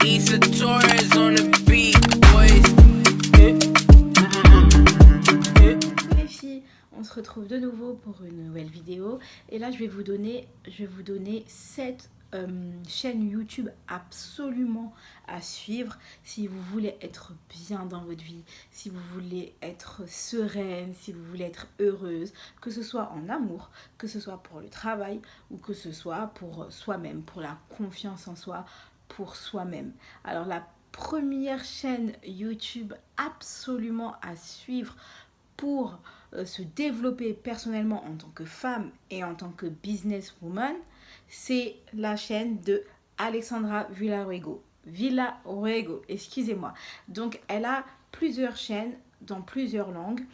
Issa Torres on the beat, boys. Les filles, on se retrouve de nouveau pour une nouvelle vidéo et là je vais vous donner 7 chaînes YouTube absolument à suivre si vous voulez être bien dans votre vie, si vous voulez être sereine, si vous voulez être heureuse, que ce soit en amour, que ce soit pour le travail ou que ce soit pour soi-même, pour la confiance en soi, pour soi-même. Alors la première chaîne YouTube absolument à suivre pour se développer personnellement en tant que femme et en tant que businesswoman, c'est la chaîne de Alexandra Villaruego, excusez-moi. Donc elle a plusieurs chaînes dans plusieurs langues.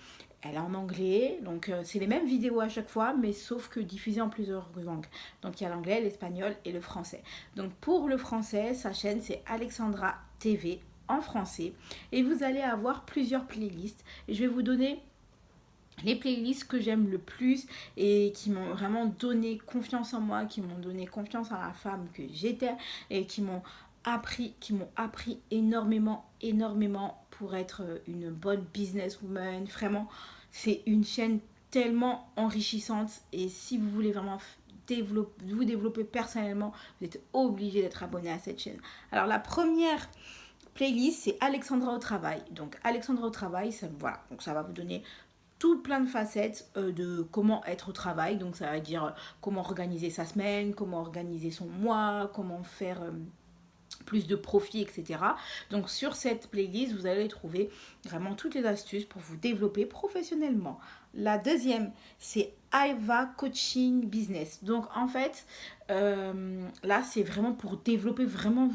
Elle est en anglais, donc c'est les mêmes vidéos à chaque fois, mais sauf que diffusées en plusieurs langues. Donc il y a l'anglais, l'espagnol et le français. Donc pour le français, sa chaîne c'est Alexandra TV en français. Et vous allez avoir plusieurs playlists. Et je vais vous donner les playlists que j'aime le plus et qui m'ont vraiment donné confiance en moi, qui m'ont donné confiance en la femme que j'étais et qui m'ont appris énormément pour être une bonne businesswoman. Vraiment, c'est une chaîne tellement enrichissante et si vous voulez vraiment vous développer personnellement, vous êtes obligé d'être abonné à cette chaîne. Alors la première playlist, c'est Alexandra au travail. Donc Alexandra au travail, voilà, donc ça va vous donner tout plein de facettes de comment être au travail. Donc ça va dire comment organiser sa semaine, comment organiser son mois, comment faire plus de profit, etc. Donc sur cette playlist, vous allez trouver vraiment toutes les astuces pour vous développer professionnellement. La deuxième, c'est Aiva Coaching Business. Donc en fait, là, c'est vraiment pour développer vraiment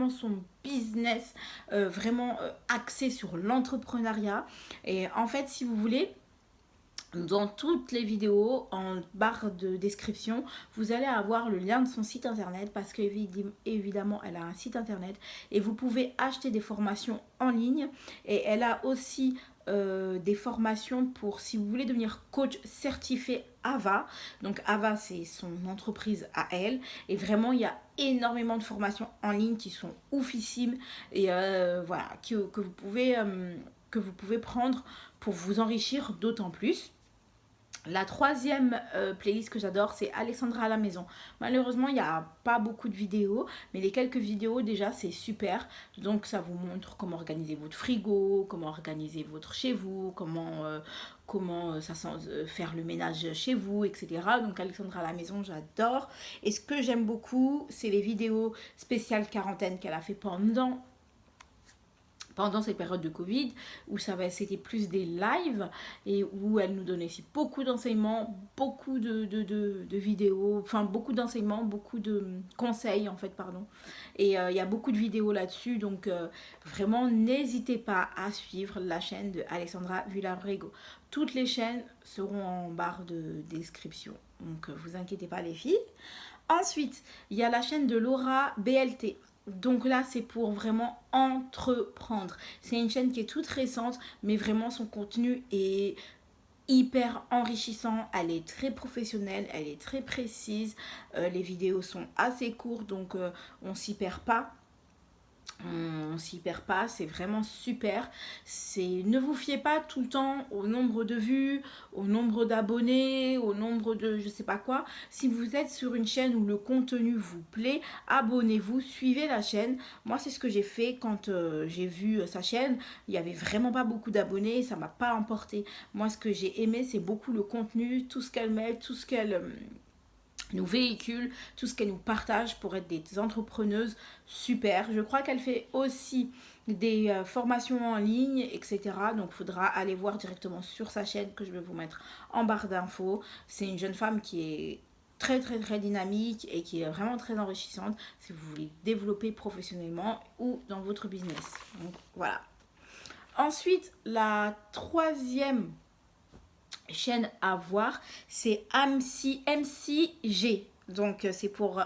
son business, vraiment axé sur l'entrepreneuriat. Et en fait, si vous voulez, dans toutes les vidéos, en barre de description, vous allez avoir le lien de son site internet parce qu'évidemment, elle a un site internet et vous pouvez acheter des formations en ligne. Et elle a aussi des formations pour si vous voulez devenir coach certifié AVA. Donc AVA, c'est son entreprise à elle. Et vraiment, il y a énormément de formations en ligne qui sont oufissimes et voilà, que vous pouvez prendre pour vous enrichir d'autant plus. La troisième playlist que j'adore, c'est Alexandra à la maison. Malheureusement, il n'y a pas beaucoup de vidéos, mais les quelques vidéos déjà, c'est super. Donc, ça vous montre comment organiser votre frigo, comment organiser votre chez vous, comment faire le ménage chez vous, etc. Donc, Alexandra à la maison, j'adore. Et ce que j'aime beaucoup, c'est les vidéos spéciales quarantaine qu'elle a fait pendant cette période de Covid, où c'était plus des lives et où elle nous donnait aussi beaucoup d'enseignements, beaucoup de vidéos, enfin beaucoup d'enseignements, beaucoup de conseils en fait, pardon. Et il y a beaucoup de vidéos là-dessus, donc vraiment n'hésitez pas à suivre la chaîne de Alexandra Villaruego. Toutes les chaînes seront en barre de description, donc vous inquiétez pas les filles. Ensuite, il y a la chaîne de Laura BLT. Donc là, c'est pour vraiment entreprendre. C'est une chaîne qui est toute récente, mais vraiment son contenu est hyper enrichissant. Elle est très professionnelle, elle est très précise. Les vidéos sont assez courtes, donc on s'y perd pas. C'est vraiment super. Ne vous fiez pas tout le temps au nombre de vues, au nombre d'abonnés, au nombre de je sais pas quoi. Si vous êtes sur une chaîne où le contenu vous plaît, abonnez-vous, suivez la chaîne. Moi, c'est ce que j'ai fait quand j'ai vu sa chaîne. Il y avait vraiment pas beaucoup d'abonnés, ça m'a pas emporté. Moi, ce que j'ai aimé, c'est beaucoup le contenu, tout ce qu'elle met, tout ce qu'elle nous véhicule, tout ce qu'elle nous partage pour être des entrepreneuses super. Je crois qu'elle fait aussi des formations en ligne, etc. Donc il faudra aller voir directement sur sa chaîne que je vais vous mettre en barre d'infos. C'est une jeune femme qui est très dynamique et qui est vraiment très enrichissante si vous voulez développer professionnellement ou dans votre business. Donc voilà. Ensuite, la troisième chaîne à voir, c'est MCG. Donc c'est pour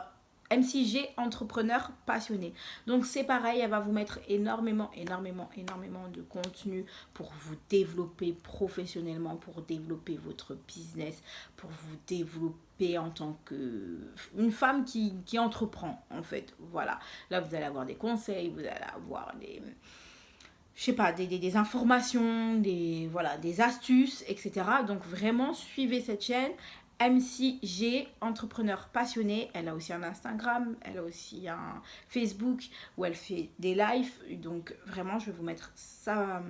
MCG entrepreneur passionné. Donc c'est pareil, elle va vous mettre énormément de contenu pour vous développer professionnellement, pour développer votre business, pour vous développer en tant que une femme qui entreprend en fait. Voilà, là vous allez avoir des conseils, vous allez avoir des, je sais pas, des informations, voilà, des astuces, etc. Donc vraiment, suivez cette chaîne. MCG, entrepreneur passionné. Elle a aussi un Instagram, elle a aussi un Facebook où elle fait des lives. Donc vraiment, je vais vous mettre sa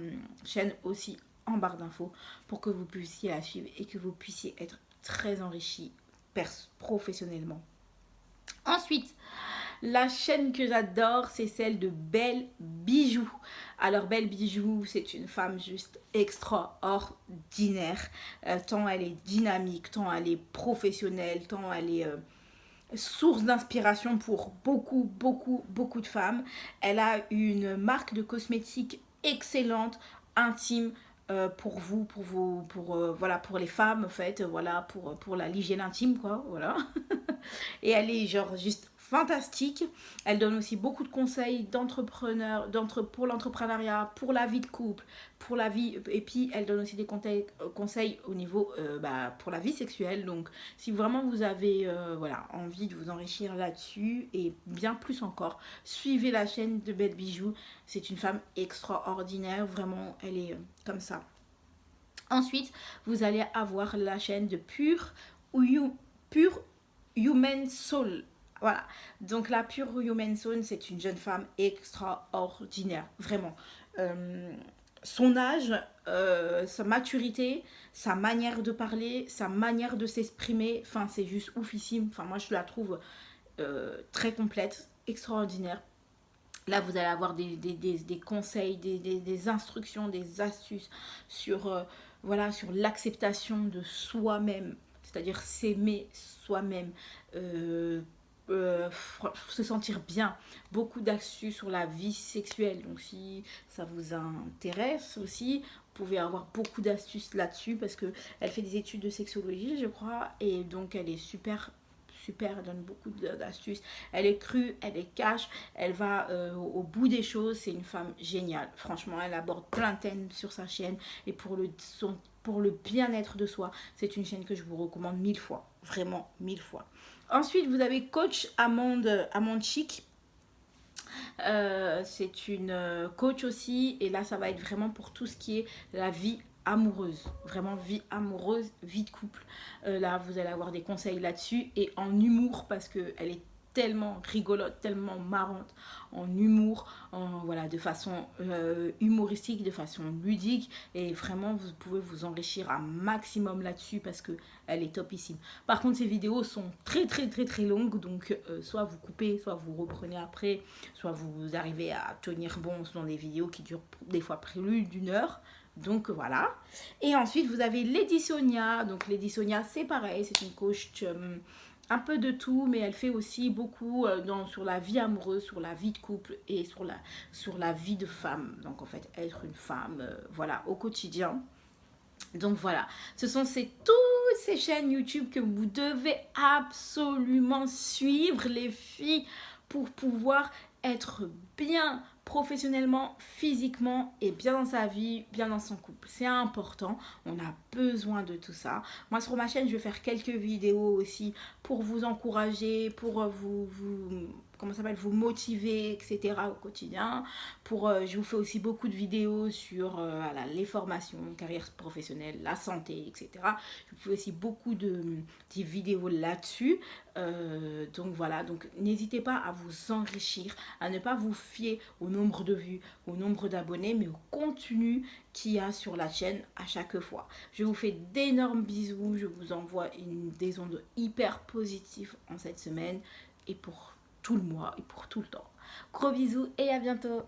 chaîne aussi en barre d'infos pour que vous puissiez la suivre et que vous puissiez être très enrichi professionnellement. Ensuite, la chaîne que j'adore, c'est celle de Belle Bijou. Alors, Belle Bijou, c'est une femme juste extraordinaire. Tant elle est dynamique, tant elle est professionnelle, tant elle est source d'inspiration pour beaucoup de femmes. Elle a une marque de cosmétiques excellente, intime, voilà, pour les femmes en fait, voilà, pour l'hygiène intime quoi, voilà. Et elle est genre juste fantastique. Elle donne aussi beaucoup de conseils d'entrepreneurs, pour l'entrepreneuriat, pour la vie de couple, pour la vie. Et puis elle donne aussi des conseils au niveau pour la vie sexuelle. Donc si vraiment vous avez voilà, envie de vous enrichir là-dessus et bien plus encore, suivez la chaîne de Belle Bijou. C'est une femme extraordinaire, vraiment, elle est comme ça. Ensuite, vous allez avoir la chaîne de Pure Human Soul. Voilà. Donc la Pure Human Soul, c'est une jeune femme extraordinaire. Vraiment. Son âge, sa maturité, sa manière de parler, sa manière de s'exprimer, enfin c'est juste oufissime. Enfin moi je la trouve très complète, extraordinaire. Là, vous allez avoir des conseils, des instructions, des astuces sur, voilà, sur l'acceptation de soi-même, c'est-à-dire s'aimer soi-même, se sentir bien. Beaucoup d'astuces sur la vie sexuelle. Donc, si ça vous intéresse aussi, vous pouvez avoir beaucoup d'astuces là-dessus parce qu'elle fait des études de sexologie, je crois, et donc elle est super elle donne beaucoup d'astuces. Elle est crue, elle est cash, elle va au bout des choses. C'est une femme géniale. Franchement, elle aborde plein de thèmes sur sa chaîne. Et pour le bien-être de soi, c'est une chaîne que je vous recommande 1000 fois. Vraiment 1000 fois. Ensuite, vous avez coach Amande Chic. C'est une coach aussi. Et là, ça va être vraiment pour tout ce qui est la vie amoureuse, vraiment vie amoureuse, vie de couple. Là, vous allez avoir des conseils là-dessus et en humour parce qu'elle est tellement rigolote, tellement marrante en humour, voilà, de façon humoristique, de façon ludique et vraiment vous pouvez vous enrichir un maximum là-dessus parce que elle est topissime. Par contre, ces vidéos sont très longues donc soit vous coupez, soit vous reprenez après, soit vous arrivez à tenir bon. Ce sont des vidéos qui durent des fois plus d'une heure. Donc voilà. Et ensuite, vous avez Lady Sonia. Donc Lady Sonia, c'est pareil, c'est une coach un peu de tout, mais elle fait aussi beaucoup sur la vie amoureuse, sur la vie de couple et sur la vie de femme. Donc en fait, être une femme, voilà, au quotidien. Donc voilà, ce sont toutes ces chaînes YouTube que vous devez absolument suivre, les filles, pour pouvoir être bien professionnellement, physiquement et bien dans sa vie, bien dans son couple. C'est important, on a besoin de tout ça. Moi sur ma chaîne, je vais faire quelques vidéos aussi pour vous encourager, pour vous motiver, etc. au quotidien. Je vous fais aussi beaucoup de vidéos sur voilà, les formations, carrière professionnelle, la santé, etc. Je vous fais aussi beaucoup de vidéos là-dessus. Donc voilà, donc n'hésitez pas à vous enrichir, à ne pas vous fier au nombre de vues, au nombre d'abonnés, mais au contenu qu'il y a sur la chaîne à chaque fois. Je vous fais d'énormes bisous, je vous envoie des ondes hyper positives en cette semaine et pour tout le mois et pour tout le temps. Gros bisous et à bientôt.